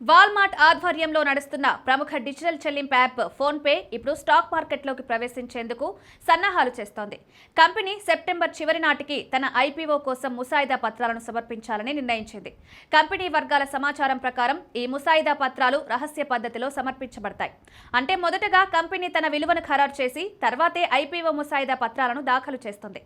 Walmart ఆధ్వర్యంలో నడుస్తున్న ప్రముఖ డిజిటల్ చెల్లింపు యాప్ ఫోన్పే ఇప్పుడు స్టాక్ మార్కెట్లోకి ప్రవేశించేందుకు సన్నాహాలు చేస్తోంది. కంపెనీ సెప్టెంబర్ చివరి నాటికి తన ఐపీఓ కోసం ముసాయిదా పత్రాలను సమర్పించాలని నిర్ణయించింది. కంపెనీ వర్గాల సమాచారం ప్రకారం ఈ ముసాయిదా పత్రాలు రహస్య పద్ధతిలో సమర్పించబడతాయి. అంటే మొదటగా కంపెనీ తన విలువను ఖరారు చేసి తర్వాతే ఐపీఓ ముసాయిదా పత్రాలను దాఖలు చేస్తుంది.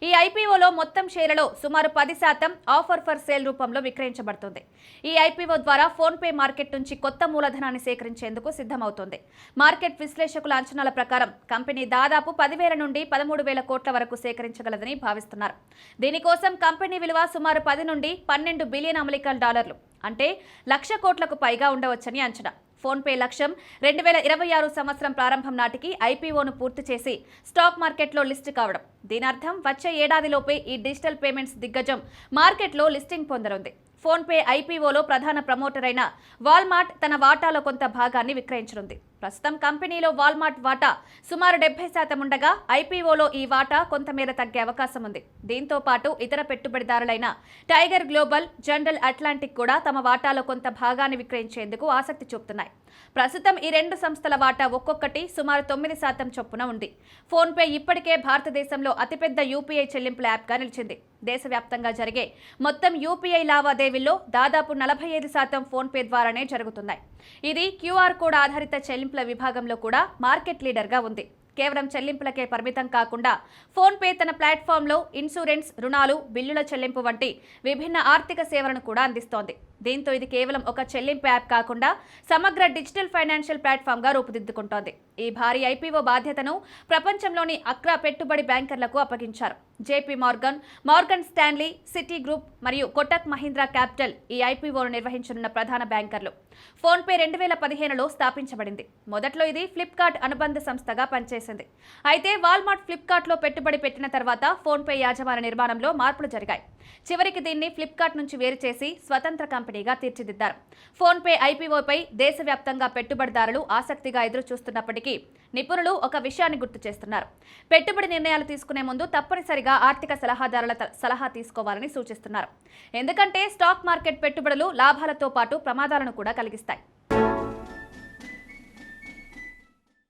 ఈ ఐపీఓలో మొత్తం షేర్లలో సుమారు 10% ఆఫర్ ఫర్ సేల్ రూపంలో విక్రయించబడుతుంది. ఈ ఐపీఓ ద్వారా ఫోన్పే మార్కెట్ నుంచి కొత్త మూలధనాన్ని సేకరించేందుకు సిద్ధమవుతోంది. మార్కెట్ విశ్లేషకుల అంచనాల ప్రకారం కంపెనీ దాదాపు 10,000 నుండి 13,000 కోట్ల వరకు సేకరించగలదని భావిస్తున్నారు. దీనికోసం కంపెనీ విలువ సుమారు 10 నుండి 12 బిలియన్ అమెరికన్ డాలర్లు, అంటే 1,00,000 కోట్లకు పైగా ఉండవచ్చని అంచనా. ఫోన్పే లక్ష్యం 2026 సంవత్సరం ప్రారంభం నాటికి ఐపీఓను పూర్తి చేసి స్టాక్ మార్కెట్లో లిస్టు కావడం. దీనర్థం వచ్చే ఏడాదిలోపే ఈ డిజిటల్ పేమెంట్స్ దిగ్గజం మార్కెట్లో లిస్టింగ్ పొందనుంది. ఫోన్పే ఐపీఓలో ప్రధాన ప్రమోటర్ అయిన వాల్మార్ట్ తన వాటాలో కొంత భాగాన్ని విక్రయించనుంది. ప్రస్తుతం కంపెనీలో వాల్మార్ట్ వాటా సుమారు 70% ఉండగా ఐపీఓలో ఈ వాటా కొంతమేర తగ్గే అవకాశం ఉంది. దీంతో పాటు ఇతర పెట్టుబడిదారులైన టైగర్ గ్లోబల్, జనరల్ అట్లాంటిక్ కూడా తమ వాటాలో కొంత భాగాన్ని విక్రయించేందుకు ఆసక్తి చూపుతున్నాయి. ప్రస్తుతం ఈ రెండు సంస్థల వాటా ఒక్కొక్కటి సుమారు 9% చొప్పున ఉంది. ఫోన్పే ఇప్పటికే భారతదేశంలో అతిపెద్ద యూపీఐ చెల్లింపుల యాప్గా నిలిచింది. దేశవ్యాప్తంగా జరిగే మొత్తం యూపీఐ లావాదేవీల్లో దాదాపు 45% ఫోన్పే ద్వారానే జరుగుతున్నాయి. ఇది క్యూఆర్ కోడ్ ఆధారిత చెల్లింపుల విభాగంలో కూడా మార్కెట్ లీడర్గా ఉంది. కేవలం చెల్లింపులకే పరిమితం కాకుండా ఫోన్పే తన ప్లాట్ఫామ్లో ఇన్సూరెన్స్, రుణాలు, బిల్లుల చెల్లింపు వంటి విభిన్న ఆర్థిక సేవలను కూడా అందిస్తోంది. దీంతో ఇది కేవలం ఒక చెల్లింపు యాప్ కాకుండా సమగ్ర డిజిటల్ ఫైనాన్షియల్ ప్లాట్ఫామ్గా రూపుదిద్దుకుంటోంది. ఈ భారీ ఐపీఓ బాధ్యతను ప్రపంచంలోని అగ్ర పెట్టుబడి బ్యాంకర్లకు అప్పగించారు. JP Morgan, Morgan Stanley, Citigroup మరియు కోటక్ మహీంద్రా క్యాపిటల్ ఈ ఐపీఓను నిర్వహించనున్న ప్రధాన బ్యాంకర్లు. ఫోన్పే 2015లో స్థాపించబడింది. మొదట్లో ఇది ఫ్లిప్కార్ట్ అనుబంధ సంస్థగా పనిచేసింది. అయితే వాల్మార్ట్ ఫ్లిప్కార్ట్లో పెట్టుబడి పెట్టిన తర్వాత ఫోన్పే యాజమాన్య నిర్మాణంలో మార్పులు జరిగాయి. చివరికి దీన్ని ఫ్లిప్కార్ట్ నుంచి వేరు చేసి స్వతంత్ర కంపెనీగా తీర్చిదిద్దారు. ఫోన్పే ఐపీఓపై దేశవ్యాప్తంగా పెట్టుబడిదారులు ఆసక్తిగా ఎదురు చూస్తున్నప్పటికీ నిపుణులు ఒక విషయాన్ని గుర్తు చేస్తున్నారు. పెట్టుబడి నిర్ణయాలు తీసుకునే ముందు తప్పనిసరిగా ఆర్థిక సలహాదారుల సలహా తీసుకోవాలని సూచిస్తున్నారు. ఎందుకంటే స్టాక్ మార్కెట్ పెట్టుబడులు లాభాలతో పాటు ప్రమాదాలను కూడా కలిగిస్తాయి.